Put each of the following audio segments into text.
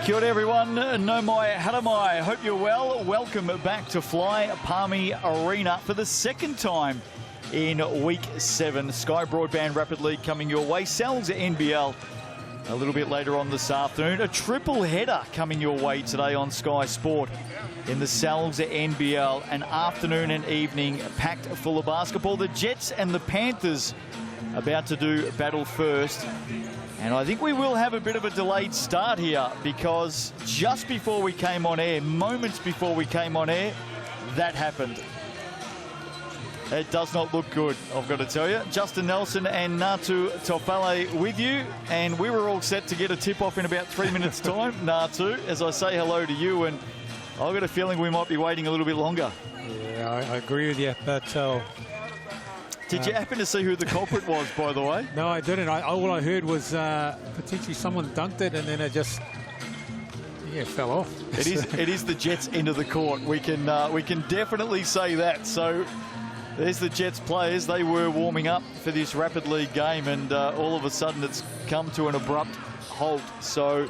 Kia ora everyone, no mai, hara mai, hope you're well. Welcome back to Fly Palmy Arena for the second time in Week 7. Sky Broadband Rapid League coming your way. Sal's NBL a little bit later on this afternoon. A triple header coming your way today on Sky Sport in the Sal's NBL. An afternoon and evening packed full of basketball. The Jets and the Panthers about to do battle first. And I think we will have a bit of a delayed start here because just before we came on air, moments before we came on air, that happened. It does not look good, I've got to tell you. Justin Nelson and Natu Tofale with you, and we were all set to get a tip-off in about 3 minutes' time. Natu, as I say hello to you, and I've got a feeling we might be waiting a little bit longer. Yeah, I agree with you, but... Did you happen to see who the culprit was, by the way? No, I didn't. All I heard was potentially someone dunked it and then it just fell off. It is the Jets' end of the court. We can definitely say that. So there's the Jets players. They were warming up for this Rapid League game, and all of a sudden it's come to an abrupt halt. So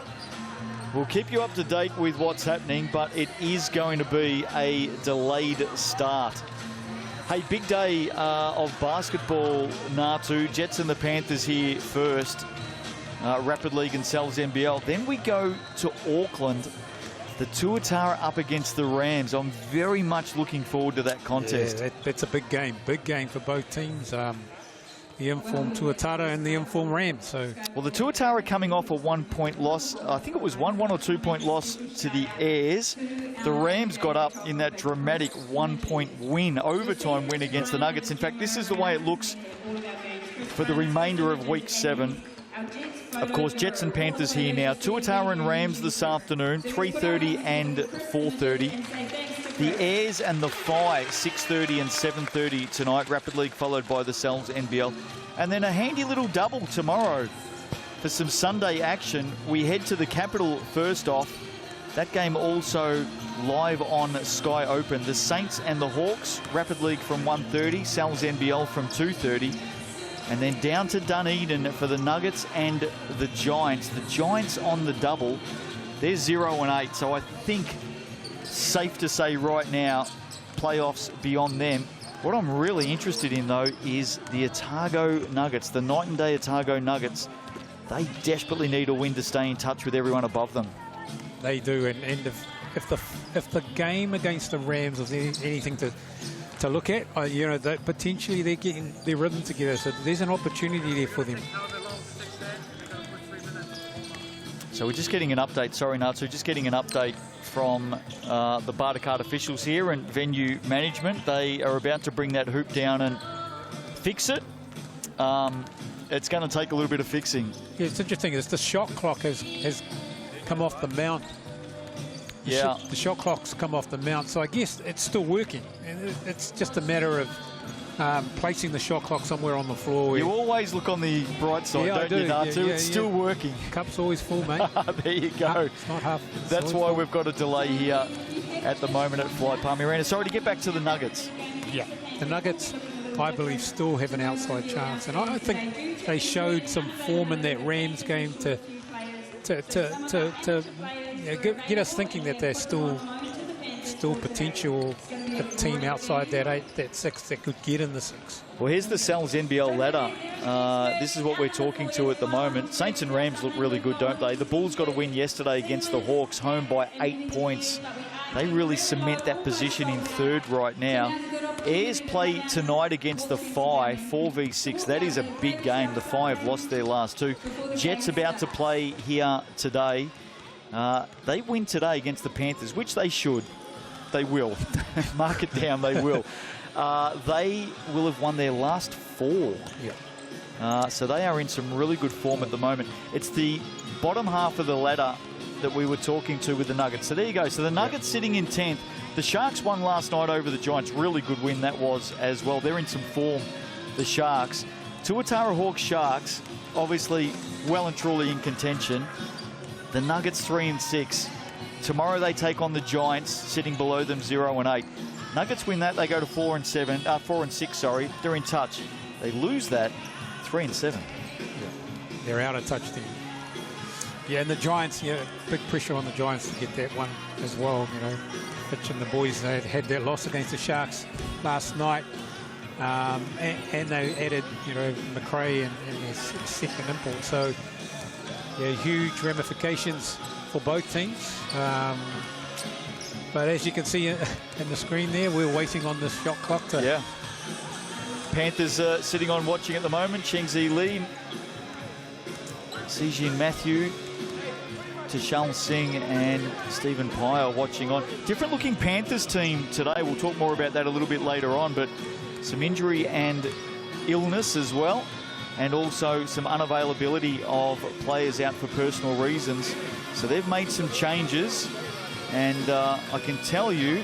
we'll keep you up to date with what's happening, but it is going to be a delayed start. Hey, big day of basketball, Natu. Jets and the Panthers here first. Rapid League and Sal's NBL. Then we go to Auckland. The Tuatara up against the Rams. I'm very much looking forward to that contest. Yeah, that's a big game. Big game for both teams. The informed Tuatara and the informed Rams. Well, the Tuatara coming off a 1-point loss. I think it was one or 2 point loss to the Airs. The Rams got up in that dramatic 1-point win, overtime win against the Nuggets. In fact, this is the way it looks for the remainder of Week 7. Of course, Jets and Panthers here now. Tuatara and Rams this afternoon, 3:30 and 4:30. The Airs and the Phi, 6:30 and 7:30 tonight. Rapid League followed by the Sal's NBL. And then a handy little double tomorrow for some Sunday action. We head to the Capital first off. That game also live on Sky Open. The Saints and the Hawks, Rapid League from 1:30, Sal's NBL from 2:30. And then down to Dunedin for the Nuggets and the Giants. The Giants on the double, they're 0-8. So I think safe to say right now, playoffs beyond them. What I'm really interested in, though, is the Otago Nuggets, the night and day Otago Nuggets. They desperately need a win to stay in touch with everyone above them. They do, and if the game against the Rams was anything to look at, that potentially they're getting their rhythm together, so there's an opportunity there for them. So we're just getting an update, sorry Natsu, just getting an update from the Bartercard officials here and venue management. They are about to bring that hoop down and fix it. It's going to take a little bit of fixing. Yeah, it's interesting, is the shot clock has come off the mount. Yeah. The shot clock's come off the mount, so I guess it's still working. And it's just a matter of placing the shot clock somewhere on the floor. You always look on the bright side, don't you, Natu? It's still working. Cup's always full, mate. There you go. It's not half. That's why we've got a delay here at the moment at Fly Palmy Arena. Sorry, to get back to the Nuggets. Yeah, the Nuggets, I believe, still have an outside chance. And I think they showed some form in that Rams game to get us thinking that they're still potential a team outside that 8, that 6 that could get in the 6. Well, here's the Sal's NBL ladder. This is what we're talking to at the moment. Saints and Rams look really good, don't they? The Bulls got a win yesterday against the Hawks, home by 8 points. They really cement that position in third right now. Airs play tonight against the Phi, 4v6. That is a big game. The Phi have lost their last 2. Jets about to play here today. They win today against the Panthers, which they should. They will. Mark it down, they will. They will have won their last 4. Yeah. So they are in some really good form at the moment. It's the bottom half of the ladder that we were talking to with the Nuggets. So there you go. So the Nuggets sitting in 10th. The Sharks won last night over the Giants. Really good win that was as well. They're in some form, the Sharks. Tuatara Hawks Sharks, obviously well and truly in contention. The Nuggets 3-6. Tomorrow they take on the Giants, sitting below them 0-8. Nuggets win that, they go to 4-6. Sorry, they're in touch. They lose that, 3-7. They're out of touch then. Yeah, and the Giants, big pressure on the Giants to get that one as well. Fitch and the boys, they had that loss against the Sharks last night. And they added, McRae and their second import. So, yeah, huge ramifications for both teams. But as you can see in the screen there, we're waiting on this shot clock to... Yeah. Panthers sitting on watching at the moment. Chengzi Lee, Sijin Matthew, Tashal Singh and Stephen Pye are watching on. Different looking Panthers team today. We'll talk more about that a little bit later on, but some injury and illness as well, and also some unavailability of players out for personal reasons. So they've made some changes, and I can tell you,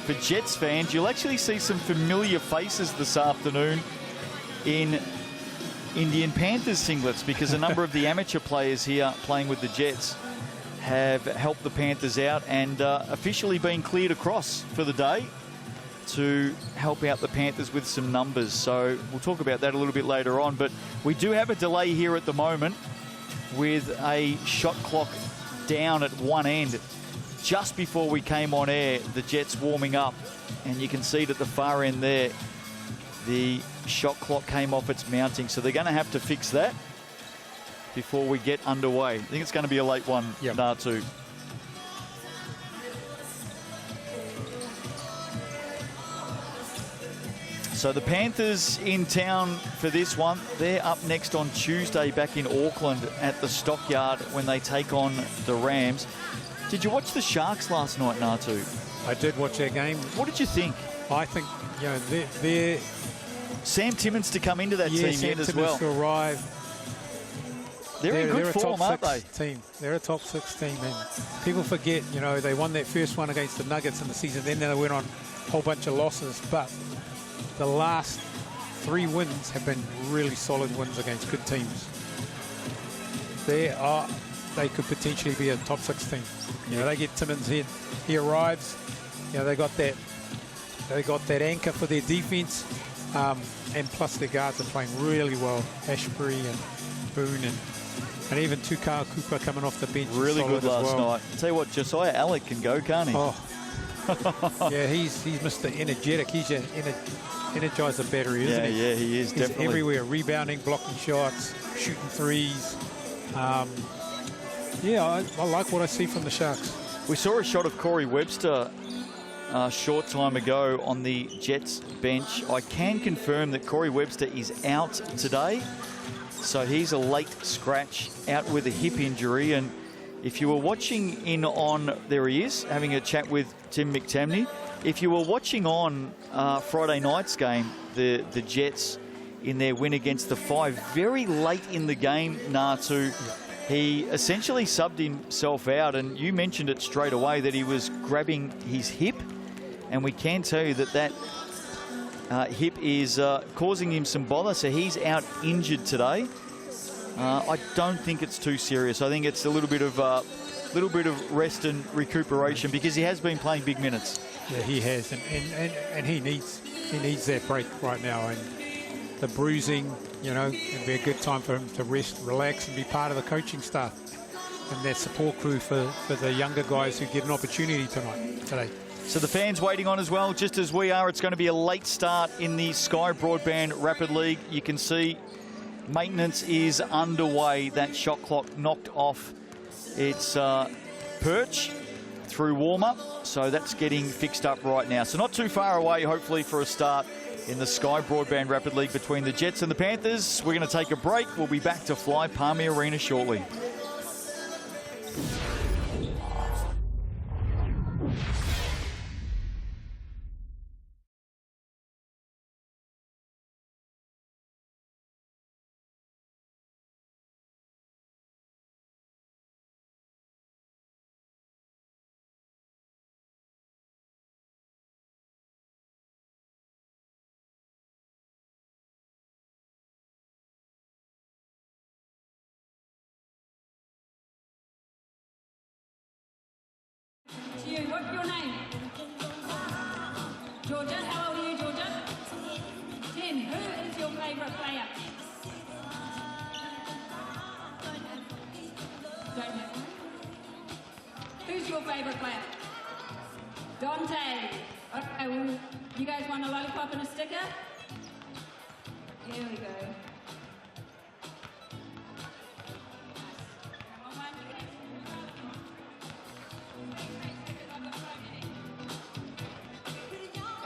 for Jets fans, you'll actually see some familiar faces this afternoon in Indian Panthers singlets, because a number of the amateur players here playing with the Jets have helped the Panthers out and officially been cleared across for the day to help out the Panthers with some numbers. So we'll talk about that a little bit later on, but we do have a delay here at the moment with a shot clock down at one end. Just before we came on air, the Jets warming up, and you can see it at the far end there. The shot clock came off its mounting, so they're going to have to fix that before we get underway. I think it's going to be a late one, yep. Natu. So the Panthers in town for this one. They're up next on Tuesday back in Auckland at the Stockyard when they take on the Rams. Did you watch the Sharks last night, Natu? I did watch their game. What did you think? I think, they're Sam Timmins to come into that team yet as well. To arrive. They're in good form, aren't they? They're a top 6 team, and people forget, they won that first one against the Nuggets in the season, then they went on a whole bunch of losses, but the last 3 wins have been really solid wins against good teams. They could potentially be a top 6 team. They get Timmins in, he arrives. They got that anchor for their defense, and plus their guards are playing really well. Ashbury and Boone and even Tukar Cooper coming off the bench. Really good last night. Tell you what, Josiah Alec can go, can't he? Oh, yeah, he's Mr. Energetic. He's an energizer battery, isn't he? Yeah, he is, definitely. He's everywhere, rebounding, blocking shots, shooting threes. Yeah, I like what I see from the Sharks. We saw a shot of Corey Webster a short time ago on the Jets bench. I can confirm that Corey Webster is out today. So he's a late scratch, out with a hip injury. And if you were watching in on, there he is, having a chat with Tim McTamney. If you were watching on Friday night's game, the Jets in their win against the Five, very late in the game, Natu, he essentially subbed himself out, and you mentioned it straight away that he was grabbing his hip, and we can tell you that hip is causing him some bother, so he's out injured today. I don't think it's too serious. I think it's a little bit of rest and recuperation, because he has been playing big minutes. Yeah, he has, and he needs that break right now, and the bruising, it'd be a good time for him to rest, relax, and be part of the coaching staff and that support crew for the younger guys who get an opportunity today. So the fans waiting on as well, just as we are. It's going to be a late start in the Sky Broadband Rapid League. You can see maintenance is underway. That shot clock knocked off its perch through warm-up, so that's getting fixed up right now. So not too far away, hopefully, for a start in the Sky Broadband Rapid League between the Jets and the Panthers. We're going to take a break. We'll be back to Fly Palmy Arena shortly. What's your name? Georgia. How old are you, Georgia? 10. Who is your favourite player? Don't favourite player? Dante. Okay, well, you guys want a lollipop and a sticker? Here we go.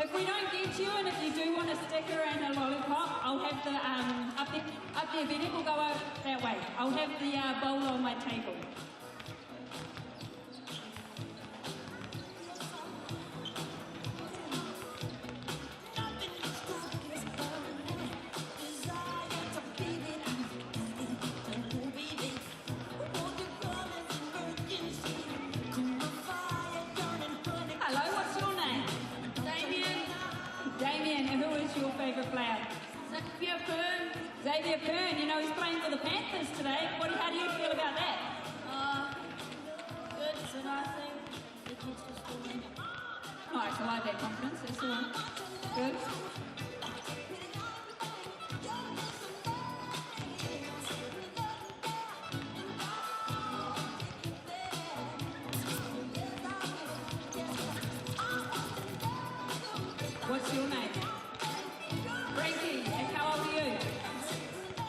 If we don't get you, and if you do want a sticker and a lollipop, I'll have the up there, Benny, we'll go over that way. I'll have the bowl on my table. Hello, what's your name? Damien, Damien, and who is your favourite player? Xavier Kern, Xavier Kern, you know he's playing for the Panthers today. How do you feel about that? good, and I think the kids will still win. Nice, I like that confidence. That's the one. Good. What's your name? Frankie, and how old are you?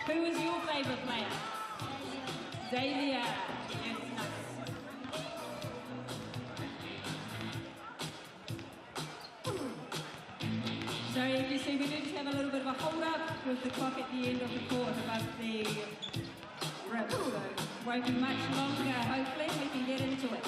Who is your favourite player? Xavier. Yes, nice. So you see, we did have a little bit of a hold up with the clock at the end of the court above the rim. So won't be much longer. Hopefully we can get into it.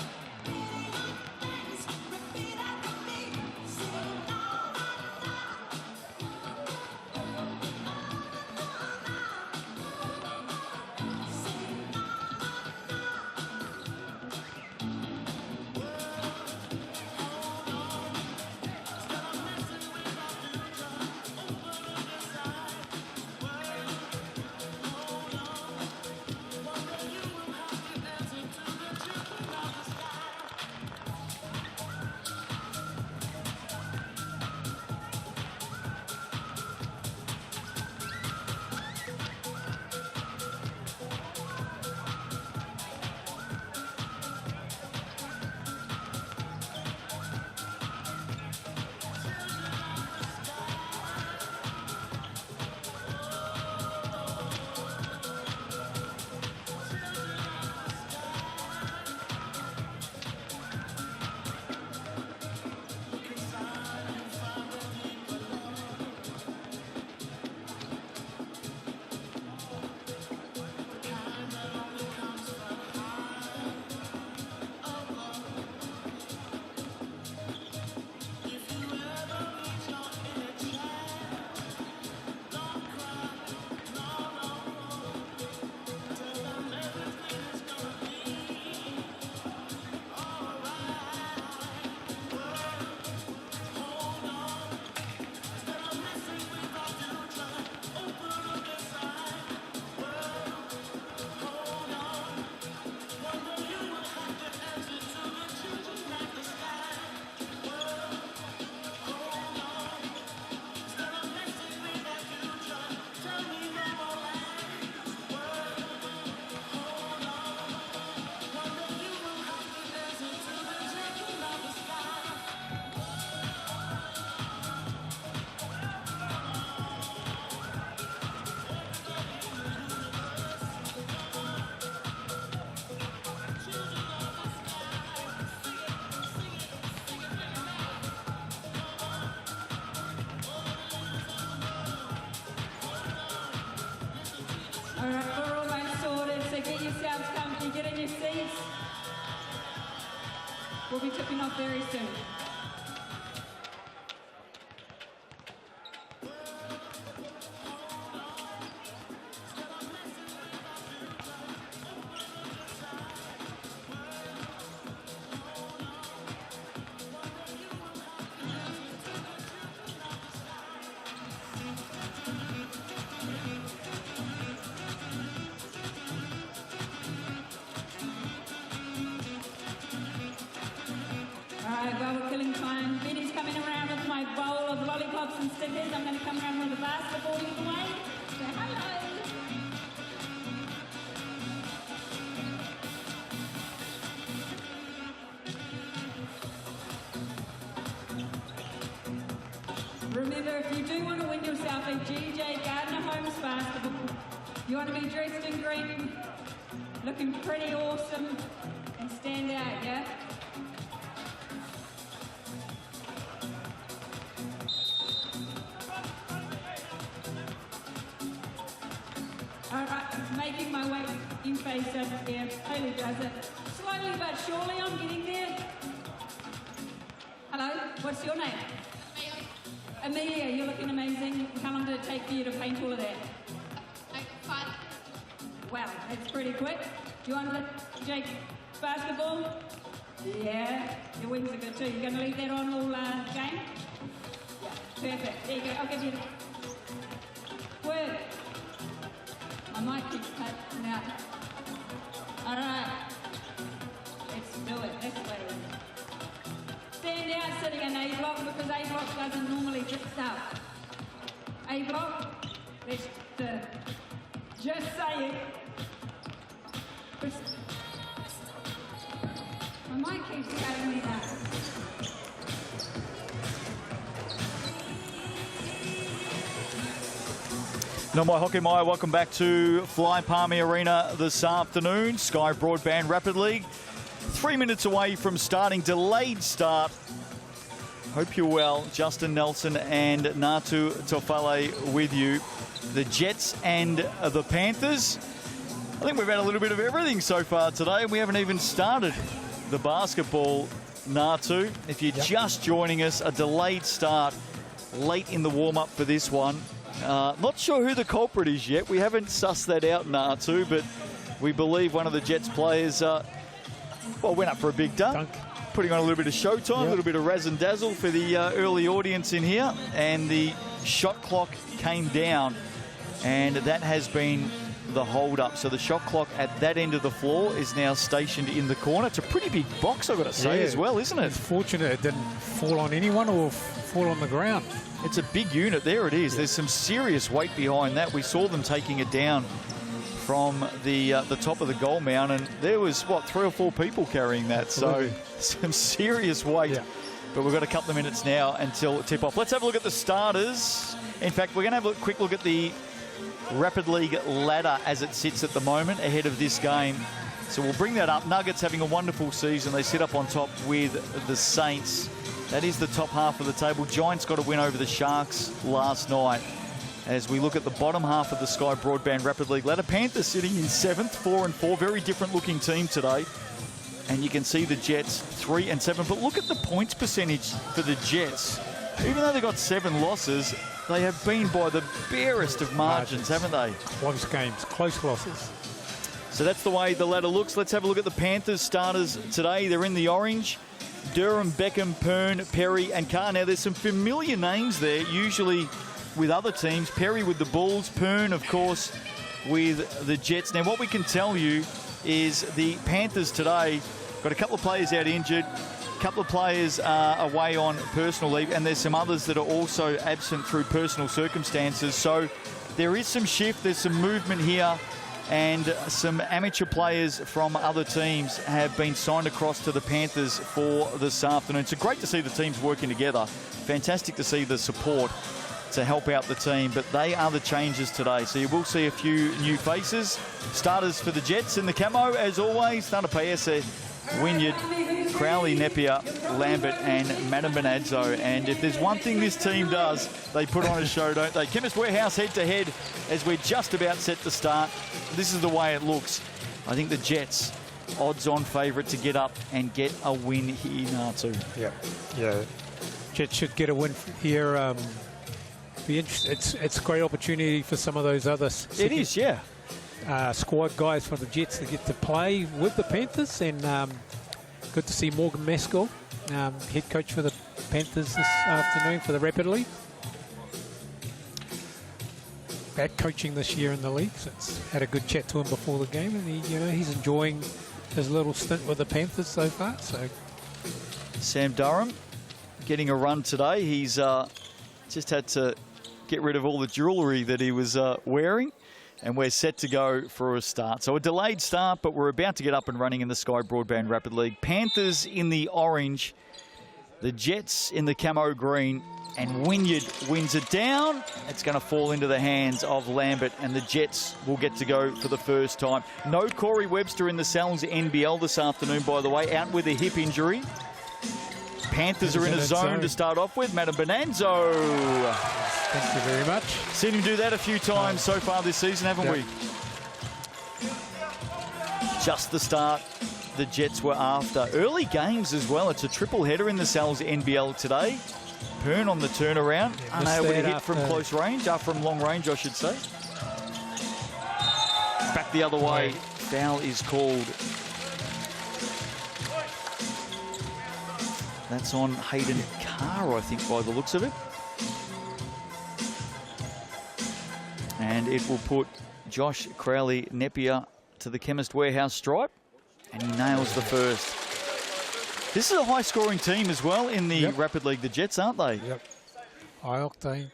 All right, we're almost sorted, so get yourselves comfy, get in your seats. We'll be tipping off very soon. Alright, well, we're killing time. Benny's coming around with my bowl of lollipops and stickers. I'm going to come around with a basketball either way. So, hello. Remember, if you do want to win yourself a GJ Gardner Homes basketball, you want to be dressed in green, looking pretty awesome, and stand out, yeah? All right, making my way in face up there. Haley does it. Slowly but surely, I'm getting there. Hello, what's your name? Amelia, you're looking amazing. How long did it take for you to paint all of that? Like 5. Wow, that's pretty quick. Do you want to let Jake basketball? Yeah, your wings are good too. You going to leave that on all game? Yeah, perfect. There you go. I'll give you the word. My mic keeps cutting out. All right, let's do it this way. Stand out sitting in A block because A block doesn't normally dress up. A block, let's just say it. My mic keeps cutting me out. No, my hockey Maya, welcome back to Fly Palmy Arena this afternoon. Sky Broadband Rapid League. 3 minutes away from starting, delayed start. Hope you're well. Justin Nelson and Natu Tofale with you. The Jets and the Panthers. I think we've had a little bit of everything so far today. We haven't even started the basketball, Natu. If you're just joining us, a delayed start late in the warm-up for this one. Not sure who the culprit is yet. We haven't sussed that out, Natu, but we believe one of the Jets players went up for a big dunk. Putting on a little bit of showtime, a little bit of razzle dazzle for the early audience in here. And the shot clock came down, and that has been the hold-up. So the shot clock at that end of the floor is now stationed in the corner. It's a pretty big box, I've got to say, as well, isn't it? It's fortunate it didn't fall on anyone or fall on the ground. It's a big unit. There it is. There's some serious weight behind that. We saw them taking it down from the top of the goal mound, and there was, 3 or 4 people carrying that. Absolutely. So some serious weight. Yeah. But we've got a couple of minutes now until tip-off. Let's have a look at the starters. In fact, we're going to have a quick look at the Rapid League ladder as it sits at the moment ahead of this game. So we'll bring that up. Nuggets having a wonderful season. They sit up on top with the Saints. That is the top half of the table. Giants got a win over the Sharks last night. As we look at the bottom half of the Sky Broadband Rapid League ladder, Panthers sitting in 7th, 4-4. Very different looking team today. And you can see the Jets 3-7. But look at the points percentage for the Jets. Even though they got 7 losses, they have been by the barest of margins, haven't they? Close games, close losses. So that's the way the ladder looks. Let's have a look at the Panthers starters today. They're in the orange. Durham, Beckham, Pern, Perry and Carr. Now, there's some familiar names there, usually with other teams. Perry with the Bulls, Pern, of course, with the Jets. Now, what we can tell you is the Panthers today got a couple of players out injured, a couple of players away on personal leave, and there's some others that are also absent through personal circumstances. So there is some shift, there's some movement here, and some amateur players from other teams have been signed across to the Panthers for this afternoon. So great to see the teams working together. Fantastic to see the support to help out the team, but they are the changes today. So you will see a few new faces. Starters for the Jets in the camo, as always. Tana Paese, Wynyard, Crowley, Napier, Lambert and Madam Benazzo. And if there's one thing this team does, they put on a show, don't they? Chemist Warehouse head-to-head as we're just about set to start. This is the way it looks. I think the Jets, odds-on favourite to get up and get a win here now too. Yeah. Jets should get a win here. Be interesting. It's a great opportunity for some of those other squad guys from the Jets to get to play with the Panthers, and good to see Morgan Maskell, head coach for the Panthers this afternoon for the Rapid League. Back coaching this year in the league. So had a good chat to him before the game, and he's enjoying his little stint with the Panthers so far. So Sam Durham getting a run today. He's just had to get rid of all the jewellery that he was wearing, and we're set to go for a start. So a delayed start, but we're about to get up and running in the Sky Broadband Rapid League. Panthers in the orange, the Jets in the camo green. And Wynyard wins it down. It's going to fall into the hands of Lambert, and the Jets will get to go for the first time. No Corey Webster in the Sal's NBL this afternoon, by the way, out with a hip injury. Panthers are in a zone to start off with. Madam Bonanzo. Thank you very much. Seen him do that a few times so far this season, haven't we? Just the start the Jets were after. Early games as well. It's a triple header in the Sal's NBL today. Pern on the turnaround, unable to hit from close range, from long range, I should say. Back the other way, foul is called. That's on Hayden Carr, I think, by the looks of it. And it will put Josh Crowley-Napier to the Chemist Warehouse stripe, and he nails the first. This is a high-scoring team as well in the Rapid League, the Jets, aren't they? Yep. High octane.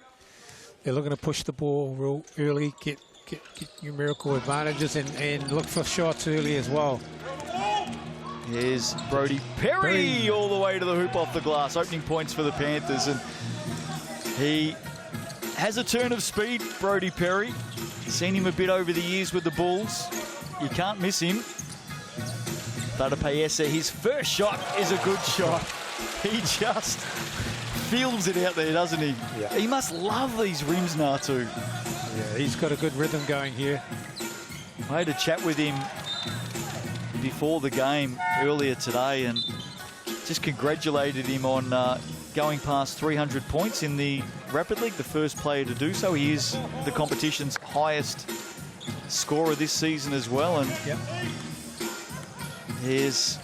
They're looking to push the ball real early, get numerical advantages, and look for shots early as well. Here's Brody Perry all the way to the hoop off the glass. Opening points for the Panthers, and he has a turn of speed, Brody Perry. Seen him a bit over the years with the Bulls. You can't miss him. Thadapayesa, his first shot is a good shot. He just feels it out there, doesn't he? Yeah. He must love these rims now too. Yeah, he's got a good rhythm going here. I had a chat with him before the game earlier today and just congratulated him on going past 300 points in the Rapid League, the first player to do so. He is the competition's highest scorer this season as well. And he's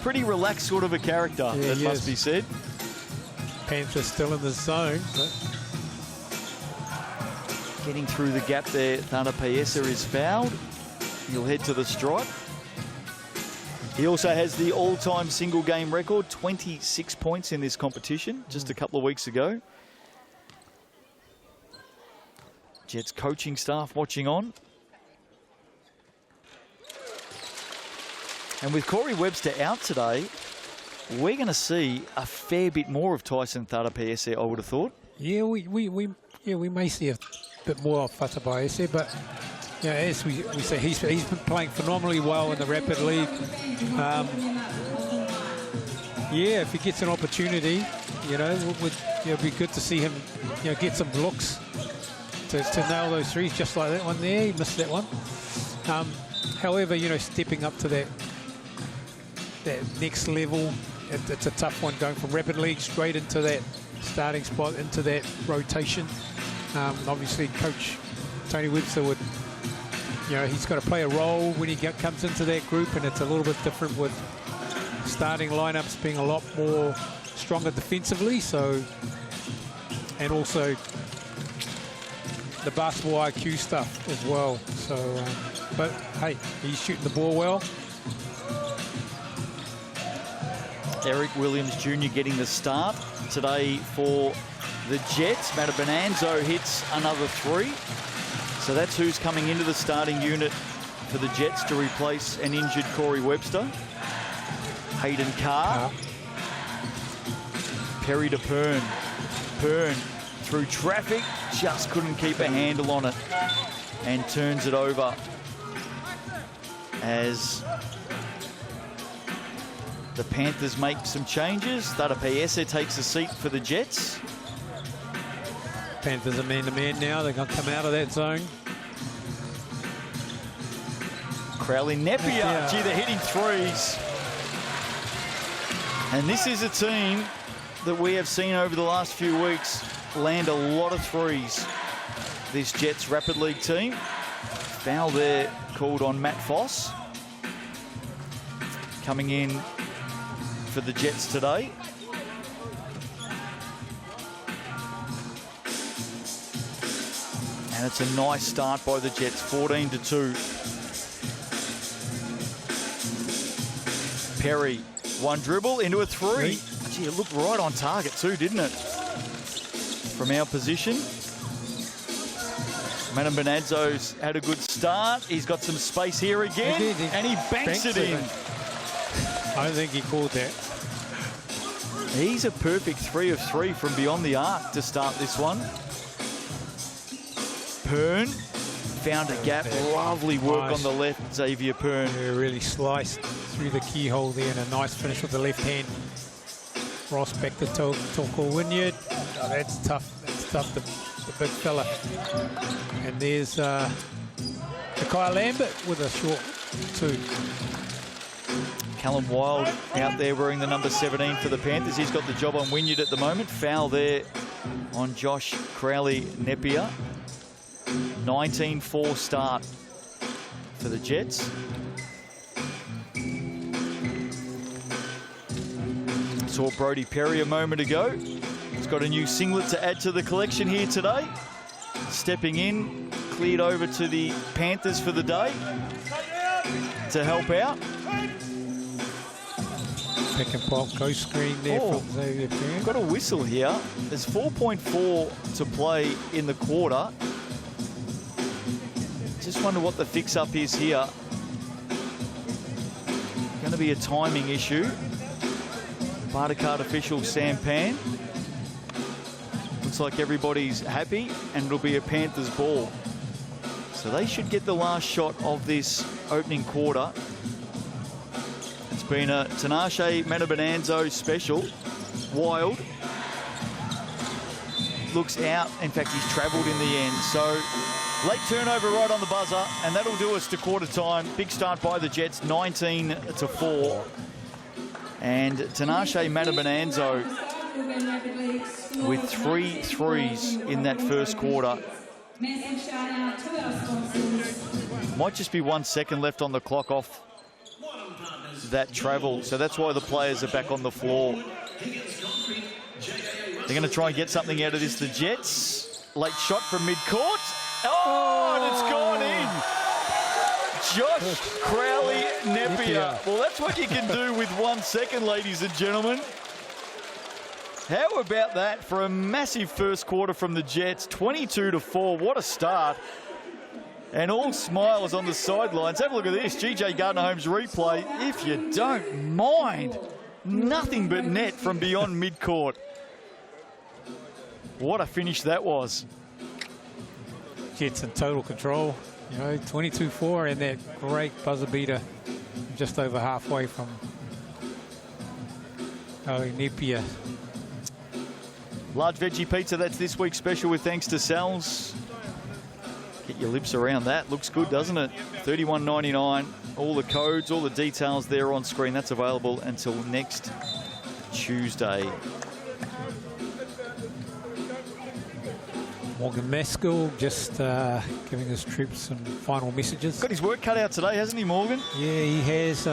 pretty relaxed sort of a character, that must be said. Panthers still in the zone. But getting through the gap there, Thadapayesa is fouled. He'll head to the stripe. He also has the all-time single game record, 26 points in this competition just a couple of weeks ago. Jets coaching staff watching on. And with Corey Webster out today, we're going to see a fair bit more of Tyson Thadapayesa, I would have thought. Yeah, we may see a bit more of Thadapayesa, but as we say, he's been playing phenomenally well in the Rapid League. If he gets an opportunity, it would be good to see him, get some looks to nail those threes, just like that one there. He missed that one. However, stepping up to that next level, it's a tough one, going from Rapid League straight into that starting spot, into that rotation. Obviously, Coach Tony Webster would, he's got to play a role when he comes into that group, and it's a little bit different with starting lineups being a lot more stronger defensively. So, and also the basketball IQ stuff as well. So, but hey, he's shooting the ball well. Eric Williams Jr. getting the start today for the Jets. Matt Bonanzo hits another three. So that's who's coming into the starting unit for the Jets to replace an injured Corey Webster. Hayden Carr. Perry to Pern. Pern through traffic, just couldn't keep a handle on it and turns it over as the Panthers make some changes. Thadapayesa takes a seat for the Jets. Panthers are man-to-man now. They're going to come out of that zone. Crowley-Napier. Gee, they're hitting threes. And this is a team that we have seen over the last few weeks land a lot of threes. This Jets Rapid League team. Foul there called on Matt Foss. Coming in for the Jets today. And it's a nice start by the Jets, 14-2. Perry, one dribble into a three. Gee, it looked right on target too, didn't it? From our position. Madam Bonanzo's had a good start. He's got some space here again, and he banks it in. I don't think he called that. He's a perfect 3 of 3 from beyond the arc to start this one. Pern found a gap. Lovely work on the left, Xavier Pern. Yeah, really sliced through the keyhole there, and a nice finish with the left hand. Ross back to Toko Wynyard. Oh, that's tough. That's tough, the big fella. And there's Kyle Lambert with a short 2. Callum Wild out there wearing the number 17 for the Panthers. He's got the job on Wynyard at the moment. Foul there on Josh Crowley-Napier. 19-4 start for the Jets. Saw Brodie Perry a moment ago. He's got a new singlet to add to the collection here today. Stepping in, cleared over to the Panthers for the day to help out. Pick and pop, go screen there from Xavier Pern. Got a whistle here. There's 4.4 to play in the quarter. Just wonder what the fix-up is here. Going to be a timing issue. Barter card official Sam Pan. Looks like everybody's happy, and it'll be a Panthers ball. So they should get the last shot of this opening quarter. It's been a Tinashe Metabananzo special. Wild looks out. In fact, he's travelled in the end. So late turnover right on the buzzer, and that'll do us to quarter time. Big start by the Jets, 19-4. And Tinashe Metabananzo with 3 threes in that first quarter. Might just be 1 second left on the clock off that travel. So that's why the players are back on the floor. They're going to try and get something out of this. The Jets, late shot from mid-court. Oh, and it's gone in. Josh Crowley-Napier. Well, that's what you can do with 1 second, ladies and gentlemen. How about that for a massive first quarter from the Jets? 22-4. What a start. And all smiles on the sidelines. Have a look at this. GJ Gardner-Holmes replay. If you don't mind. Nothing but net from beyond mid-court. What a finish that was. Jets in total control. You know, 22-4, and that great buzzer beater just over halfway from Napier. Large veggie pizza, that's this week's special with thanks to Sal's. Get your lips around that. Looks good, doesn't it? $31.99. All the codes, all the details there on screen. That's available until next Tuesday. Morgan Maskell just giving his troops some final messages. Got his work cut out today, hasn't he, Morgan? Yeah, he has.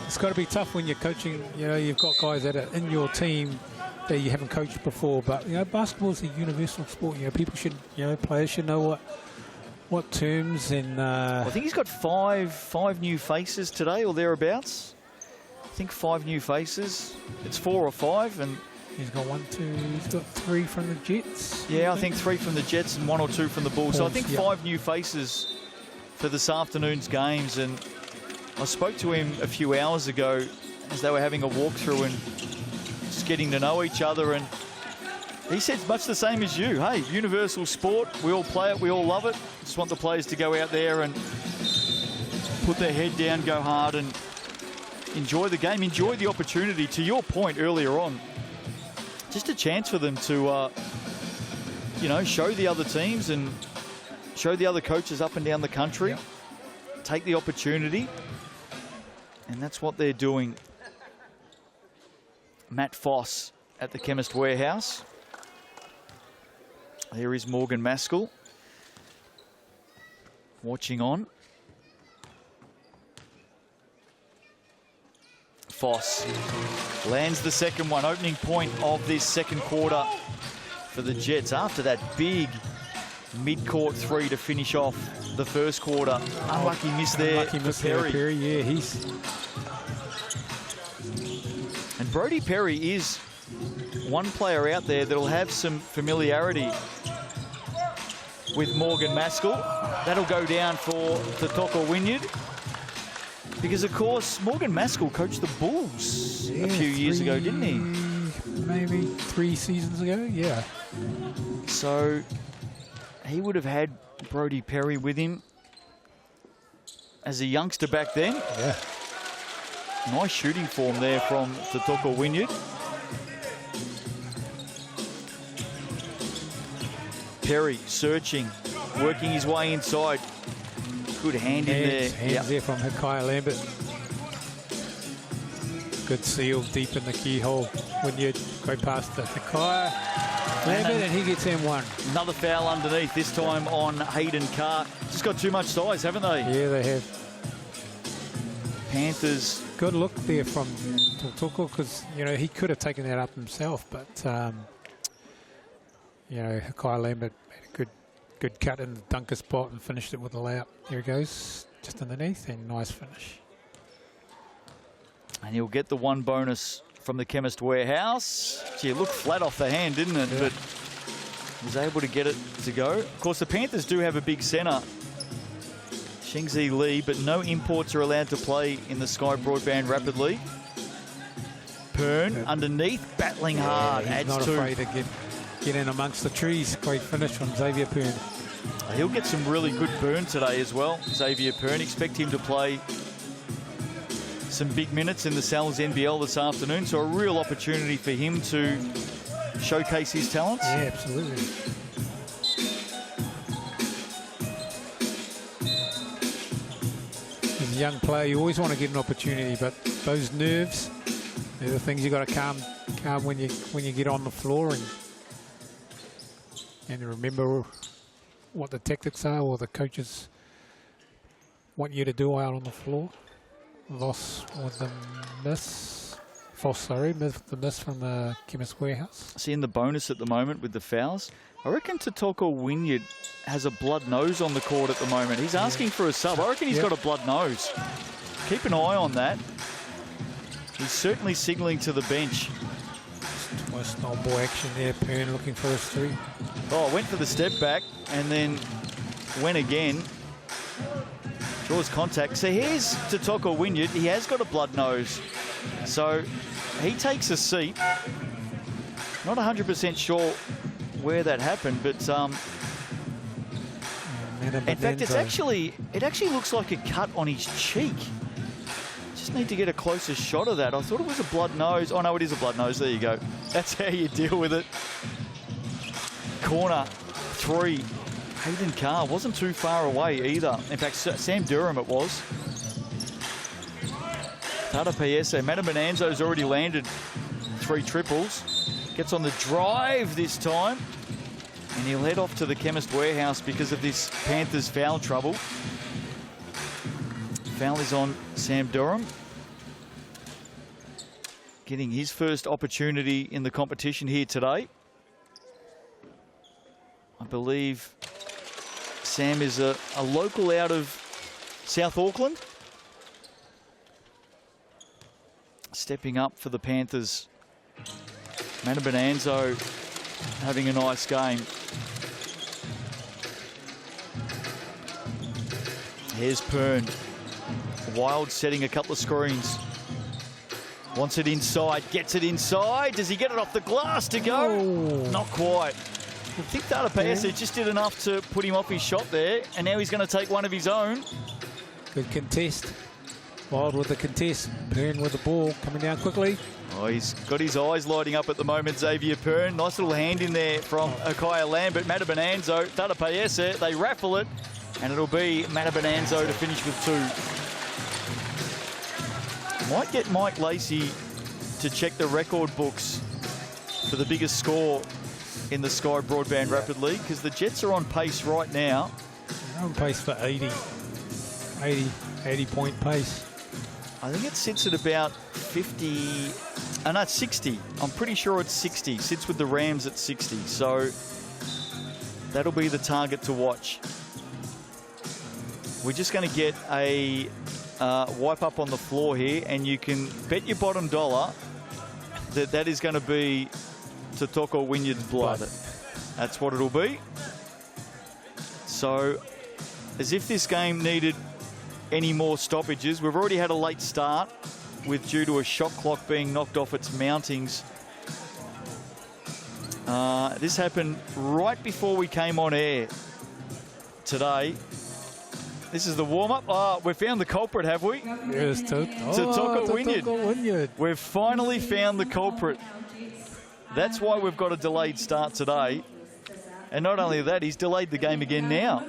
It's got to be tough when you're coaching. You know, you've got guys that are in your team that you haven't coached before. But, you know, basketball is a universal sport. You know, people should, you know, players should know what terms and... I think he's got five new faces today or thereabouts. I think 5 new faces. It's 4 or 5, and... He's got 1, 2, he's got 3 from the Jets. Yeah, I think 3 from the Jets and 1 or 2 from the Bulls. So I think 5 new faces for this afternoon's games. And I spoke to him a few hours ago as they were having a walkthrough and just getting to know each other. And he said much the same as you. Hey, universal sport. We all play it. We all love it. Just want the players to go out there and put their head down, go hard, and enjoy the game. Enjoy the opportunity. To your point earlier on, just a chance for them to, you know, show the other teams and show the other coaches up and down the country. Yep. Take the opportunity. And that's what they're doing. Matt Foss at the Chemist Warehouse. Here is Morgan Maskell watching on. Foss lands the second one, opening point of this second quarter for the Jets after that big mid-court 3 to finish off the first quarter. Unlucky miss there for Perry. Yeah, he's... And Brodie Perry is one player out there that'll have some familiarity with Morgan Maskell. That'll go down for Toko Wynyard. Because, of course, Morgan Maskell coached the Bulls a few years ago, didn't he? Maybe 3 seasons ago, yeah. So he would have had Brodie Perry with him as a youngster back then. Yeah. Nice shooting form there from Tatoko Wynyard. Perry searching, working his way inside. Good hand in there. Hands there from Hikaya Lambert. Good seal deep in the keyhole when you go past the Hikaya Lambert and he gets M1. Another foul underneath, this time on Hayden Carr. Just got too much size, haven't they? Yeah, they have. Panthers. Good look there from Tatoko because, you know, he could have taken that up himself, but, you know, Hikaya Lambert made a good cut in the dunker spot and finished it with a layup. There he goes, just underneath, and nice finish. And he'll get the 1 bonus from the Chemist Warehouse. Gee, it looked flat off the hand, didn't it? Yeah. But was able to get it to go. Of course, the Panthers do have a big centre, Shingzi Lee, but no imports are allowed to play in the Sky Broadband Rapid League. Pern underneath, battling hard. He's not afraid to get in amongst the trees. Great finish from Xavier Pern. He'll get some really good burn today as well, Xavier Pern. Expect him to play some big minutes in the Sal's NBL this afternoon, so a real opportunity for him to showcase his talents. Yeah, absolutely. As a young player, you always want to get an opportunity, but those nerves, they're the things you got to calm when you get on the floor and remember what the tactics are or the coaches want you to do out on the floor. Loss with the miss. With the miss from the Chemist Warehouse. Seeing the bonus at the moment with the fouls. I reckon Tatoko Wynyard has a blood nose on the court at the moment. He's asking for a sub. I reckon he's got a blood nose. Keep an eye on that. He's certainly signalling to the bench. Twice old boy action there. Pern looking for his 3. Oh, went for the step back and then went again. Draws contact. So here's Tatoko Wynyard. He has got a blood nose. So he takes a seat. Not 100% sure where that happened, but in fact, it actually looks like a cut on his cheek. Just need to get a closer shot of that. I thought it was a blood nose. Oh no, it is a blood nose. There you go. That's how you deal with it. Corner 3. Hayden Carr wasn't too far away either. In fact, Sam Durham it was. Tata Piese. Mata Bonanzo's already landed 3 triples. Gets on the drive this time. And he'll head off to the Chemist Warehouse because of this Panthers foul trouble. Foul is on Sam Durham. Getting his first opportunity in the competition here today. I believe Sam is a local out of South Auckland. Stepping up for the Panthers. Mata Bonanzo having a nice game. Here's Pern. Wild setting a couple of screens. Wants it inside, gets it inside. Does he get it off the glass to go? Oh. Not quite. I think Tata Piese just did enough to put him off his shot there, and now he's going to take one of his own. Good contest. Wild with the contest. Pern with the ball coming down quickly. Oh, he's got his eyes lighting up at the moment, Xavier Pern. Nice little hand in there from Hikaya Lambert. Mata Bonanzo, Tata Piese, they raffle it, and it'll be Mata Bonanzo to finish with 2. Might get Mike Lacey to check the record books for the biggest score in the Sky Broadband Rapid League, because the Jets are on pace right now. They're on pace for 80 point pace. I think it sits at about 50, no, it's 60. I'm pretty sure it's 60. Sits with the Rams at 60. So that'll be the target to watch. We're just going to get a wipe up on the floor here, and you can bet your bottom dollar that that is going to be Tatoko Wynyard's blood. That's what it'll be. So, as if this game needed any more stoppages. We've already had a late start due to a shot clock being knocked off its mountings. This happened right before we came on air today. This is the warm-up. We've found the culprit, have we? Yes, Totoko Wynyard. We've finally found the culprit. That's why we've got a delayed start today. And not only that, he's delayed the game again now.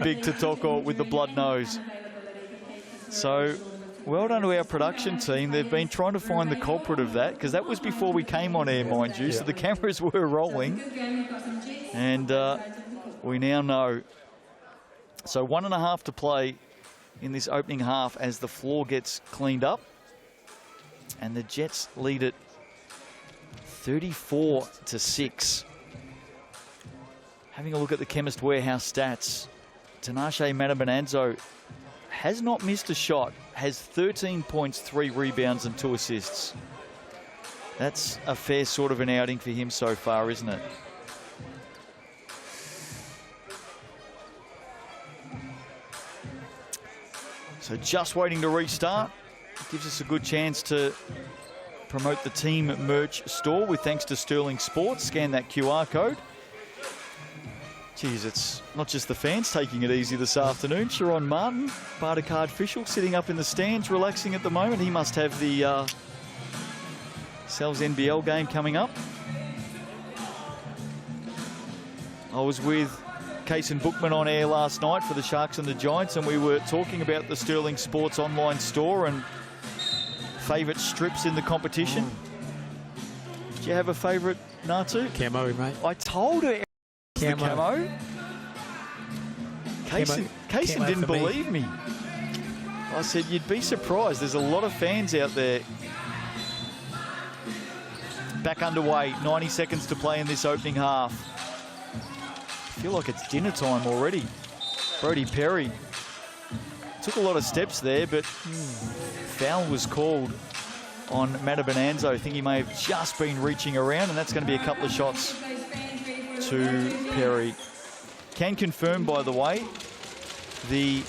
Big Totoko with the blood nose. So, well done to our production team. They've been trying to find the culprit of that, because that was before we came on air, mind you. So the cameras were rolling. And we now know. So 1.5 to play in this opening half as the floor gets cleaned up. And the Jets lead it 34-6. Having a look at the Chemist Warehouse stats. Tinashe Matabananzo has not missed a shot, has 13 points, 3 rebounds and 2 assists. That's a fair sort of an outing for him so far, isn't it? So just waiting to restart. Gives us a good chance to promote the team merch store with thanks to Sterling Sports. Scan that QR code. Geez, it's not just the fans taking it easy this afternoon. Sharon Martin, Bartercard official, sitting up in the stands, relaxing at the moment. He must have the Sal's NBL game coming up. I was with Case and Bookman on air last night for the Sharks and the Giants, and we were talking about the Sterling Sports online store and favourite strips in the competition. Did you have a favourite, Natu? Camo, mate. I told her the camo. Kaysen didn't believe me. I said, you'd be surprised. There's a lot of fans out there. Back underway, 90 seconds to play in this opening half. I feel like it's dinner time already. Brodie Perry took a lot of steps there, but foul was called on Matabananzo. I think he may have just been reaching around, and that's going to be a couple of shots to Perry. Can confirm, by the way, the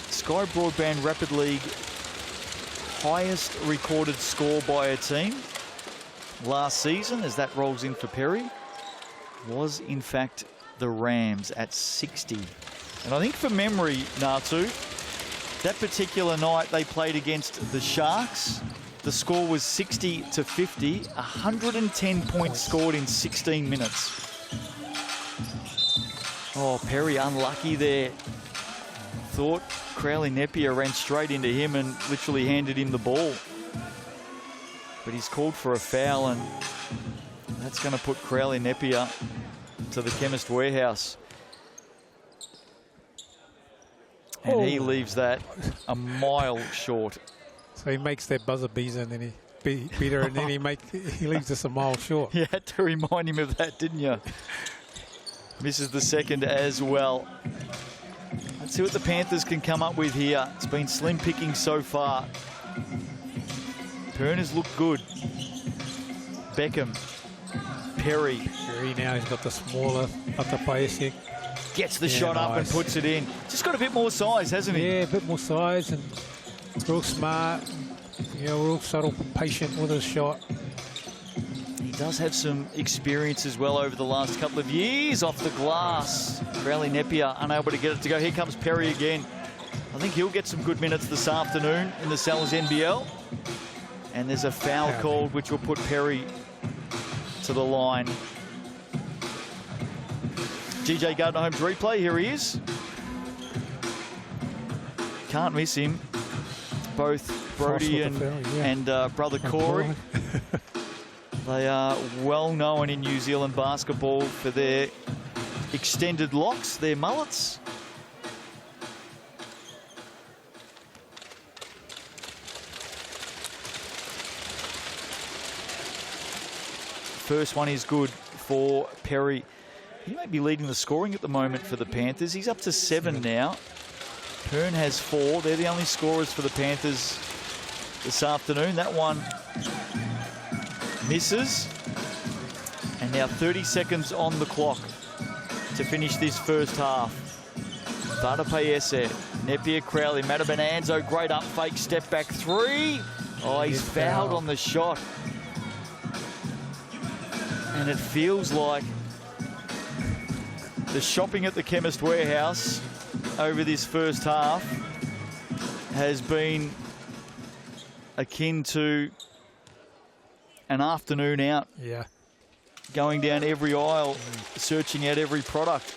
Sky Broadband Rapid League highest recorded score by a team last season, as that rolls in for Perry, was in fact the Rams at 60. And I think from memory, Natu, that particular night they played against the Sharks. The score was 60-50, 110 points scored in 16 minutes. Oh, Perry unlucky there. Thought Crowley Napier ran straight into him and literally handed him the ball. But he's called for a foul, and that's going to put Crowley Napier to the Chemist Warehouse. And he leaves that a mile short. So he makes that buzzer beater, and then he beater, and then he leaves us a mile short. You had to remind him of that, didn't you? Misses the second as well. Let's see what the Panthers can come up with here. It's been slim picking so far. Pern has looked good. Beckham, Perry. Perry now, he's got the smaller Atapayasic. Gets the shot up and puts it in. Just got a bit more size, hasn't he? Yeah, a bit more size and real smart. You know, real subtle, patient with his shot. He does have some experience as well over the last couple of years off the glass. Crowley Napier unable to get it to go. Here comes Perry again. I think he'll get some good minutes this afternoon in the Sal's NBL. And there's a foul called, which will put Perry to the line. GJ Gardner-Holmes replay, here he is. Can't miss him. Both Brodie and brother Corey. They are well known in New Zealand basketball for their extended locks, their mullets. First one is good for Perry. He may be leading the scoring at the moment for the Panthers. He's up to 7 now. Pern has 4. They're the only scorers for the Panthers this afternoon. That one misses. And now 30 seconds on the clock to finish this first half. Vadapaese Napier, Crowley, Matabananzo, great up fake, step back three. Oh, he's fouled on the shot. And it feels like the shopping at the Chemist Warehouse over this first half has been akin to an afternoon out. Yeah. Going down every aisle, searching out every product.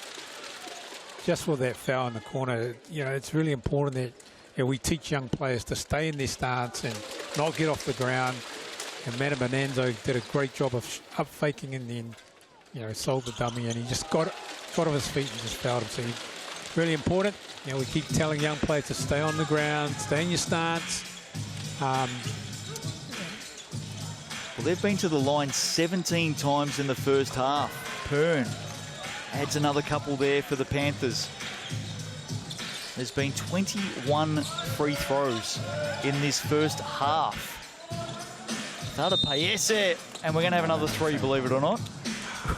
Just with that foul in the corner, you know, it's really important that we teach young players to stay in their stance and not get off the ground. And Matabananzo did a great job of up faking and then, you know, sold the dummy, and he just got off his feet and just fouled him. So really important. You know, we keep telling young players to stay on the ground, stay in your stance. Well, they've been to the line 17 times in the first half. Pern adds another couple there for the Panthers. There's been 21 free throws in this first half. Thada Paese, and we're going to have another three, believe it or not.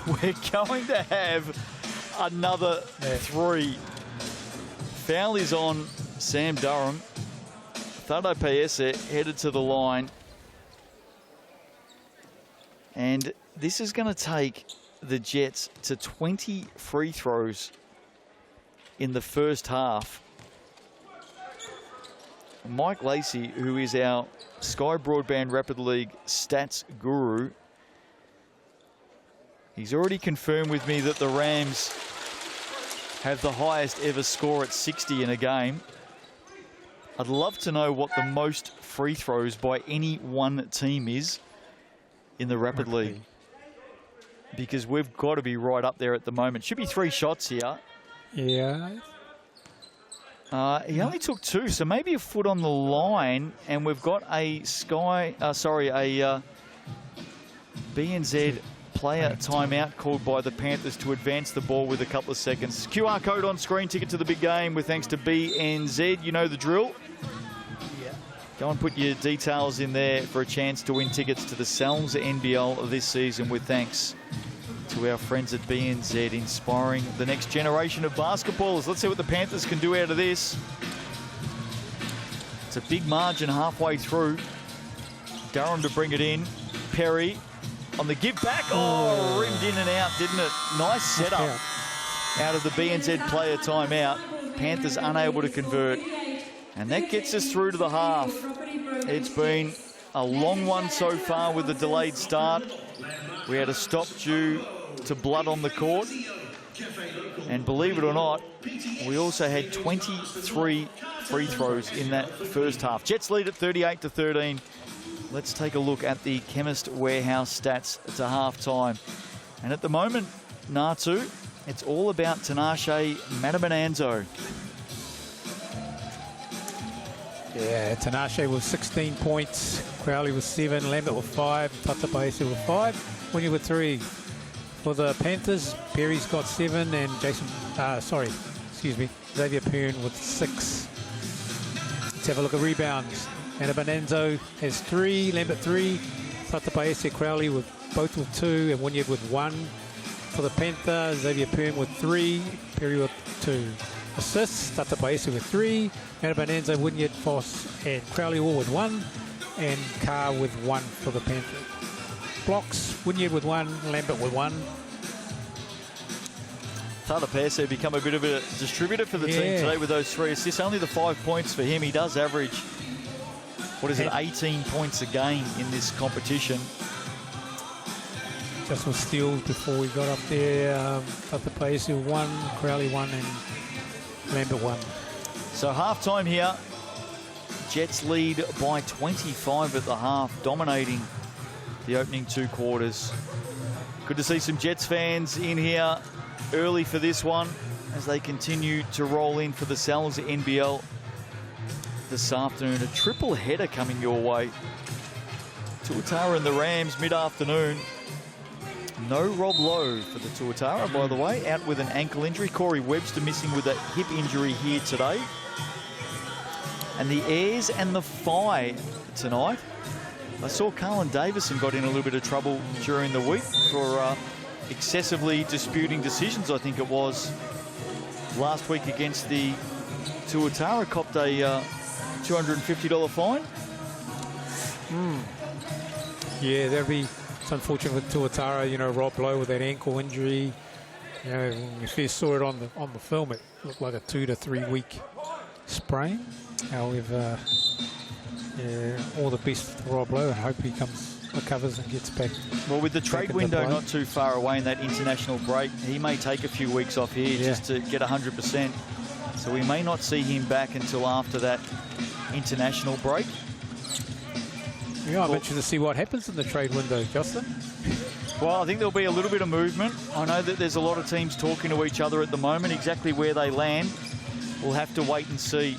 We're going to have another three. Foul is on Sam Durham. Thada Paese headed to the line. And this is going to take the Jets to 20 free throws in the first half. Mike Lacey, who is our Sky Broadband Rapid League stats guru, he's already confirmed with me that the Rams have the highest ever score at 60 in a game. I'd love to know what the most free throws by any one team is in the Rapid League, because we've got to be right up there at the moment. Should be 3 shots here. Yeah. He only took 2, so maybe a foot on the line, and we've got a BNZ player timeout called by the Panthers to advance the ball with a couple of seconds. QR code on screen, ticket to the big game with thanks to BNZ. You know the drill. Yeah. Go and put your details in there for a chance to win tickets to the Selms NBL this season with thanks to our friends at BNZ, inspiring the next generation of basketballers. Let's see what the Panthers can do out of this. It's a big margin halfway through. Durham to bring it in. Perry on the give back. Oh, rimmed in and out, didn't it? Nice setup out of the BNZ player timeout. Panthers unable to convert. And that gets us through to the half. It's been a long one so far with the delayed start. We had a stop due to blood on the court. And believe it or not, we also had 23 free throws in that first half. Jets lead at 38-13. Let's take a look at the Chemist Warehouse stats to halftime. And at the moment, Natu, it's all about Tinashe Matabananzo. Yeah, Tinashe with 16 points, Crowley with 7, Lambert with 5, Tatapaese with 5, Wynyard with 3. For the Panthers, Perry's got 7 and Xavier Pern with 6. Let's have a look at rebounds. Matabananzo has 3, Lambert 3, Tatapaese, Crowley with both with 2 and Wynyard with 1. For the Panthers, Xavier Pern with 3, Perry with 2. Assists, Tatapaese with 3, Matabananzo, Wynyard, Foss and Crowley all with 1, and Carr with 1 for the Panthers. Blocks, Wynyard with 1, Lambert with 1. Tatapaese become a bit of a distributor for the team today with those 3 assists. Only the 5 points for him. He does average, 18 points a game in this competition. Just with steals before we got up there. Tatapaese 1, Crowley 1 and Lambert 1. So half-time here. Jets lead by 25 at the half, dominating the opening 2 quarters. Good to see some Jets fans in here early for this one as they continue to roll in for the Selms NBL this afternoon. A triple header coming your way. Tuatara and the Rams mid-afternoon. No Rob Lowe for the Tuatara, by the way, out with an ankle injury. Corey Webster missing with a hip injury here today. And the Airs and the Phi tonight. I saw Carlin Davison got in a little bit of trouble during the week for excessively disputing decisions, I think it was, last week against the Tuatara copped a $250 fine. Yeah, it's unfortunate with Tuatara, you know, Rob Lowe with that ankle injury. You know, when you first saw it on the film, it looked like a 2 to 3 week sprain. However, yeah, all the best for Rob Lowe, and hope he recovers and gets back. Well, with the trade window not too far away in that international break, he may take a few weeks off here just to get 100%. So we may not see him back until after that international break. Yeah, I'm interested to see what happens in the trade window, Justin. Well, I think there'll be a little bit of movement. I know that there's a lot of teams talking to each other at the moment. Exactly where they land, we'll have to wait and see.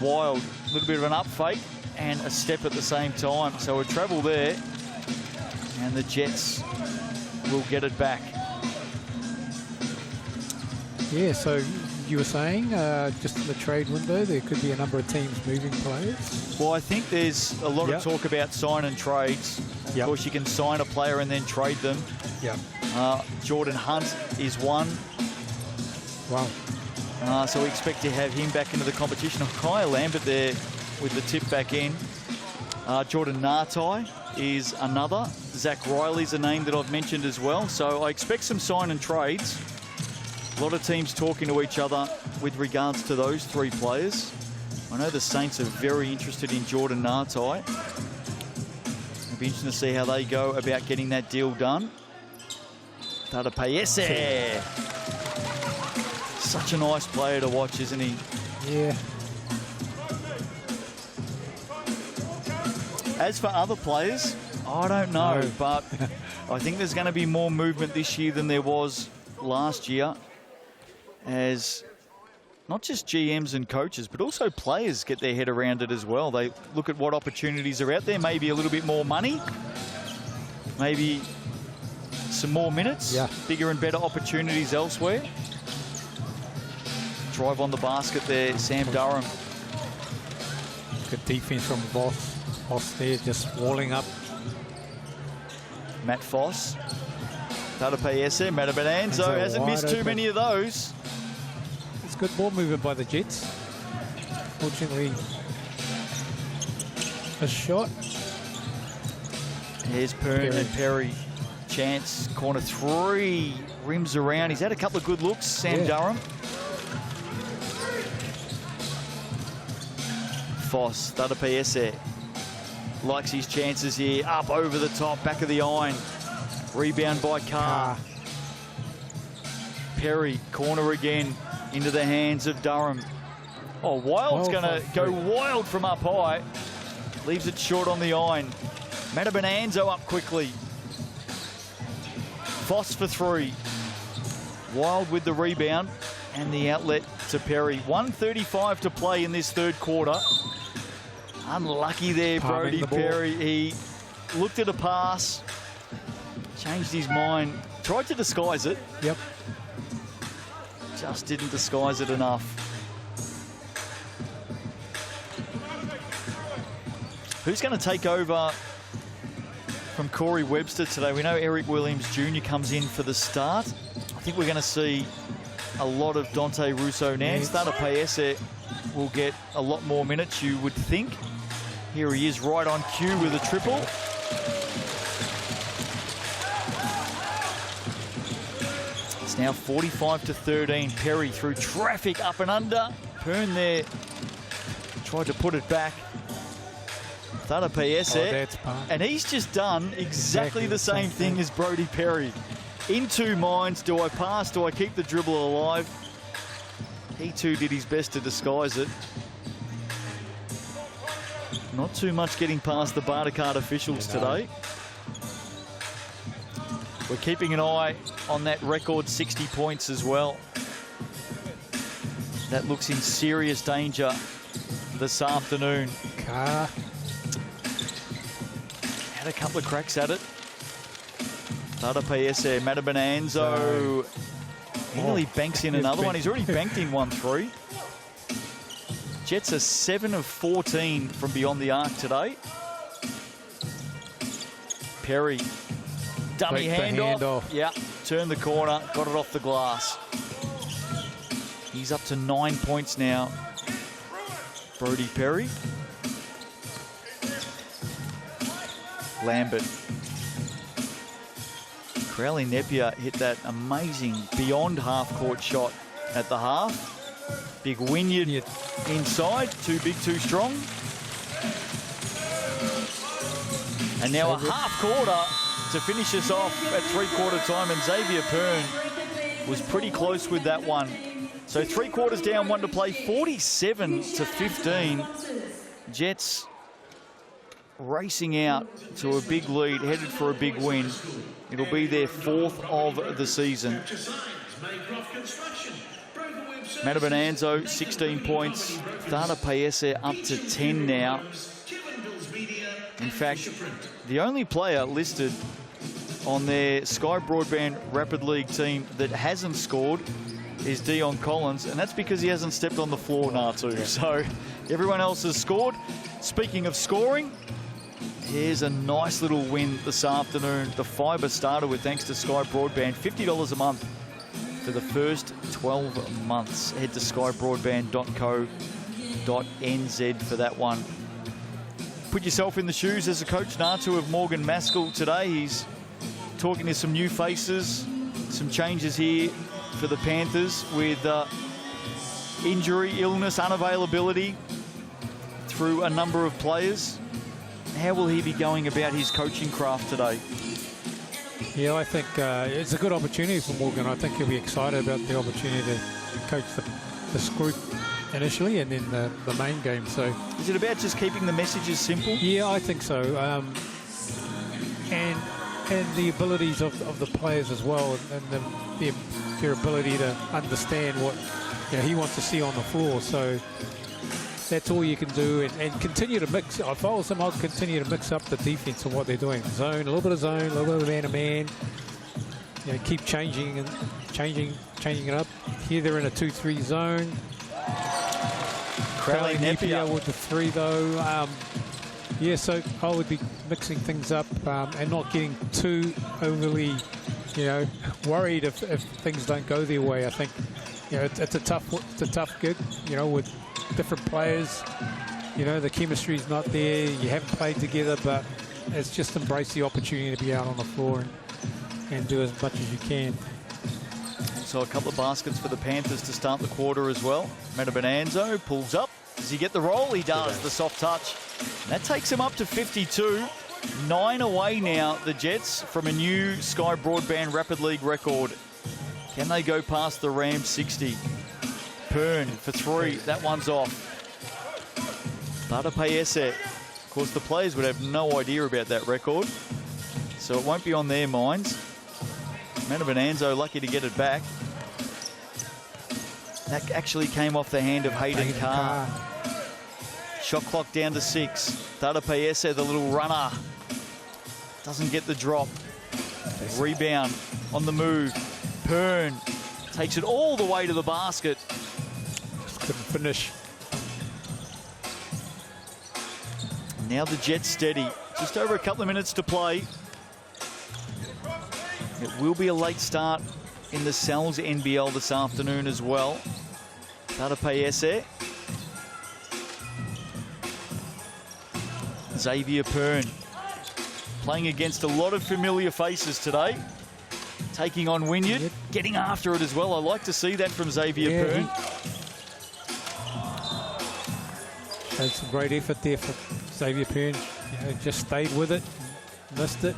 Wild, a little bit of an up fake and a step at the same time. So a travel there, and the Jets will get it back. Yeah, so you were saying just in the trade window there could be a number of teams moving players? Well, I think there's a lot of talk about sign and trades. Of course, you can sign a player and then trade them. Jordan Hunt is one. Wow. So we expect to have him back into the competition. Kyle Lambert there with the tip back in. Jordan Nartai is another. Zach Riley's a name that I've mentioned as well. So I expect some sign and trades. A lot of teams talking to each other with regards to those three players. I know the Saints are very interested in Jordan Nartai. It'll be interesting to see how they go about getting that deal done. Tata Paese. Such a nice player to watch, isn't he? Yeah. As for other players, I don't know, but I think there's going to be more movement this year than there was last year, as not just GMs and coaches, but also players get their head around it as well. They look at what opportunities are out there, maybe a little bit more money, maybe some more minutes, bigger and better opportunities elsewhere. Drive on the basket there, Sam Durham. Good defense from Voss there, just walling up. Matt Foss. Tata Paese, Mata Bonanzo hasn't missed too many of those. It's good ball movement by the Jets. Fortunately, a shot. Here's Pern and Perry. Chance, corner three, rims around. He's had a couple of good looks, Sam Durham. Foss, Tata Paese. Likes his chances here. Up over the top, back of the iron. Rebound by Carr. Perry, corner again, into the hands of Durham. Oh, Wild's going to go wild from up high. Leaves it short on the iron. Mata Bonanzo up quickly. Foss for three. Wild with the rebound and the outlet to Perry. 1:35 to play in this third quarter. Unlucky there, Brody Perry. He looked at a pass, changed his mind, tried to disguise it. Yep. Just didn't disguise it enough. Who's going to take over from Corey Webster today? We know Eric Williams Jr. comes in for the start. I think we're going to see a lot of Dante Russo-Nance. Tata Paese will get a lot more minutes, you would think. Here he is, right on cue with a triple. It's now 45-13. Perry through traffic, up and under. Pern there tried to put it back. Tata Paese, and he's just done exactly the same thing as Brody Perry. In two minds, do I pass, do I keep the dribble alive? He too did his best to disguise it. Not too much getting past the Barter Card officials today. We're keeping an eye on that record 60 points as well. That looks in serious danger this afternoon. Carr had a couple of cracks at it. Tata Paese, Mata Bonanzo. He nearly banks in another one. He's already banked in 1-3. Jets are 7 of 14 from beyond the arc today. Perry, dummy handoff. Yeah, turned the corner, got it off the glass. He's up to 9 points now. Brody Perry. Lambert. Crowley Napier hit that amazing beyond half-court shot at the half. Big Wynyard inside, too big, too strong. And now a half-quarter to finish us off at three-quarter time, and Xavier Pern was pretty close with that one. So 3 quarters down, 1 to play, 47-15. Jets racing out to a big lead, headed for a big win. It'll be their 4th of the season. Matabananzo, 16 points. Thada Paese up to 10 now. In fact, the only player listed on their Sky Broadband Rapid League team that hasn't scored is Dion Collins, and that's because he hasn't stepped on the floor, Natu. So everyone else has scored. Speaking of scoring, here's a nice little win this afternoon. The fibre started with thanks to Sky Broadband, $50 a month for the first 12 months. Head to skybroadband.co.nz for that one. Put yourself in the shoes as a coach, Natu, of Morgan Maskell today. He's talking to some new faces, some changes here for the Panthers with injury, illness, unavailability through a number of players. How will he be going about his coaching craft today? Yeah, I think it's a good opportunity for Morgan. I think he'll be excited about the opportunity to coach this group initially and then the main game. So, is it about just keeping the messages simple? Yeah, I think so. And the abilities of the players as well, and their ability to understand what he wants to see on the floor. So that's all you can do, and continue to mix. If I was him, I'd continue to mix up the defense and what they're doing. Zone, a little bit of zone, a little bit of man-to-man. Keep changing and changing it up. Here they're in a 2-3 zone. Crowley Napier with the 3 though. Yeah, so I would be mixing things up and not getting too overly, worried if things don't go their way. I think, it's a tough gig, with different players. The chemistry's not there. You haven't played together, but it's just embrace the opportunity to be out on the floor and do as much as you can. So a couple of baskets for the Panthers to start the quarter as well. Matabananzo pulls up. Does he get the roll? He does, the soft touch. That takes him up to 52. 9 away now, the Jets, from a new Sky Broadband Rapid League record. Can they go past the Rams 60? Pern for 3. That one's off. Thada Paese. Of course, the players would have no idea about that record, so it won't be on their minds. Matabananzo lucky to get it back. That actually came off the hand of Hayden Carr. Shot clock down to 6. Thada Paese, the little runner, doesn't get the drop. Rebound on the move. Pern takes it all the way to the basket. Just couldn't finish. Now the Jets steady. Just over a couple of minutes to play. It will be a late start in the Sal's NBL this afternoon as well. Thada Paese. Xavier Pern playing against a lot of familiar faces today. Taking on Wynyard, getting after it as well. I like to see that from Xavier Pern. Showed some great effort there for Xavier Pern. Just stayed with it, missed it.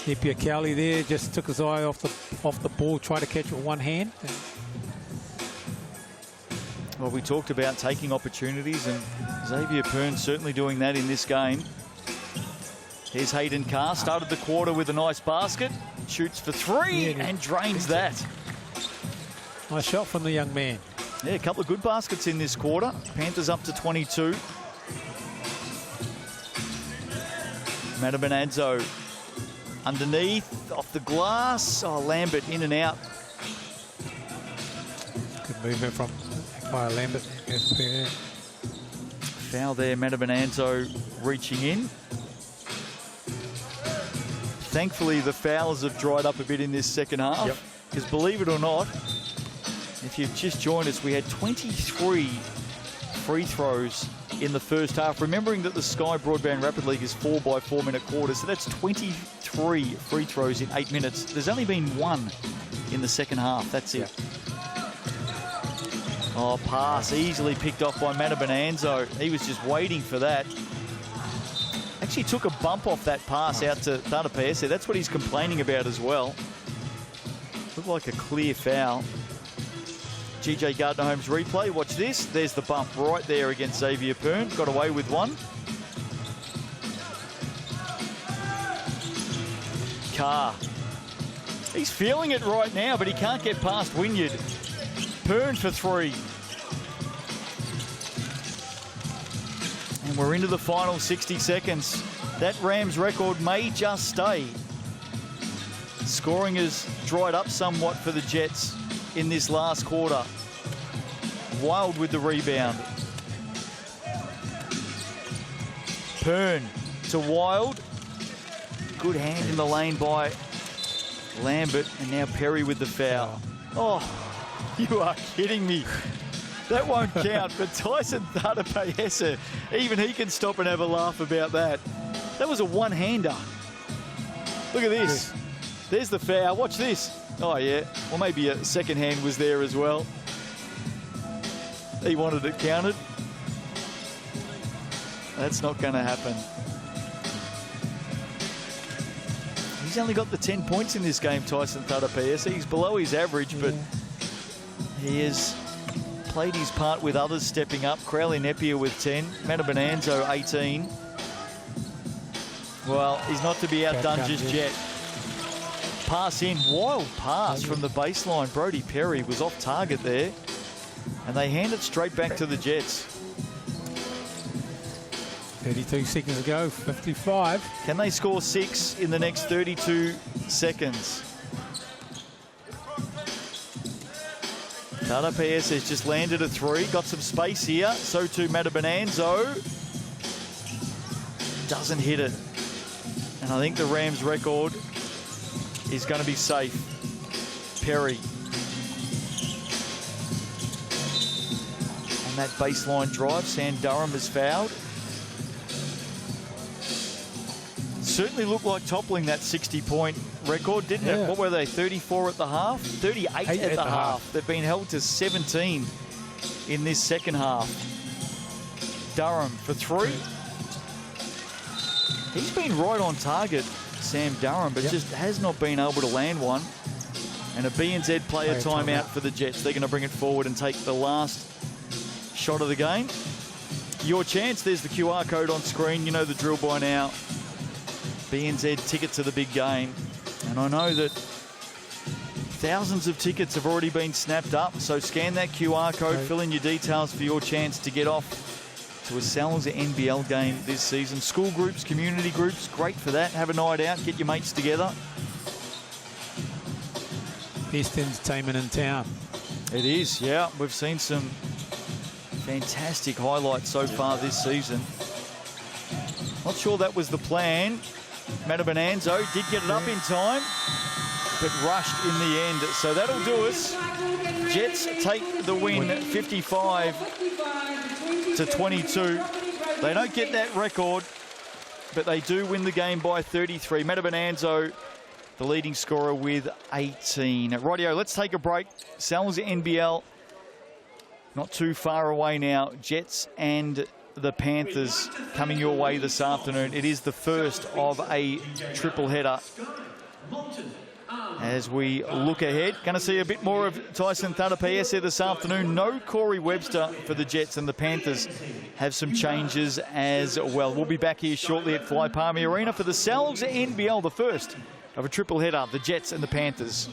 Napier Cowley there just took his eye off the ball, tried to catch it with one hand. Well, we talked about taking opportunities, and Xavier Pern certainly doing that in this game. Here's Hayden Carr, started the quarter with a nice basket, shoots for 3 and drains that. Nice shot from the young man. Yeah, a couple of good baskets in this quarter. Panthers up to 22. Matabananzo underneath, off the glass. Oh, Lambert in and out. Good movement from Lambert. Foul there, Matabananzo reaching in. Thankfully, the fouls have dried up a bit in this second half. Because believe it or not, If you've just joined us, we had 23 free throws in the first half. Remembering that the Sky Broadband Rapid League is 4 by 4 minute quarters, so that's 23 free throws in 8 minutes. There's only been one in the second half. That's it. Oh, pass easily picked off by Mata Bonanzo. He was just waiting for that. Actually took a bump off that pass out to Thada Paese. That's what he's complaining about as well. Looked like a clear foul. GJ Gardner-Holmes replay. Watch this. There's the bump right there against Xavier Pern. Got away with one. Carr. He's feeling it right now, but he can't get past Wynyard. Pern for 3. And we're into the final 60 seconds. That Rams record may just stay. Scoring has dried up somewhat for the Jets in this last quarter. Wild with the rebound. Pern to Wild. Good hand in the lane by Lambert, and now Perry with the foul. Oh, you are kidding me. That won't count, but Tyson Thada Paese, even he can stop and have a laugh about that. That was a one-hander. Look at this. There's the foul. Watch this. Oh, yeah. Well, maybe a second hand was there as well. He wanted it counted. That's not going to happen. He's only got the 10 points in this game, Tyson Thada Paese. He's below his average, but he has played his part with others stepping up. Crowley Napier with 10. Mata Bonanzo, 18. Well, he's not to be outdone just yet. Pass in. Wild pass from the baseline. Brody Perry was off target there. And they hand it straight back to the Jets. 32 seconds ago, 55. Can they score 6 in the next 32 seconds? Thada Paese has just landed a 3. Got some space here. So too Mata Bonanzo. Doesn't hit it. And I think the Rams record is going to be safe. Perry. On that baseline drive, Sam Durham is fouled. Certainly looked like toppling that 60-point record, didn't it? What were they, 34 at the half? 38 at the half. They've been held to 17 in this second half. Durham for 3. He's been right on target, Sam Durham, but just has not been able to land one. And a BNZ player timeout for the Jets. They're going to bring it forward and take the last shot of the game. Your chance. There's the QR code on screen. You know the drill by now. BNZ ticket to the big game. And I know that thousands of tickets have already been snapped up. So scan that QR code, fill in your details for your chance to get off to a Salza NBL game this season. School groups, community groups, great for that. Have a night out, get your mates together. Best entertainment in town. It is, yeah. We've seen some fantastic highlights so far this season. Not sure that was the plan. Mata Bonanzo did get it up in time, but rushed in the end. So that'll do us. Jets take the win, 55-22. They don't get that record, but they do win the game by 33. Mata Bonanzo, the leading scorer with 18. Rightio, let's take a break. Salza NBL, not too far away now. Jets and the Panthers coming your way this afternoon. It is the first of a triple header. As we look ahead, going to see a bit more of Tyson Thada Paese this afternoon. No Corey Webster for the Jets, and the Panthers have some changes as well. We'll be back here shortly at Fly Palmy Arena for the Salza NBL, the first of a triple header, the Jets and the Panthers.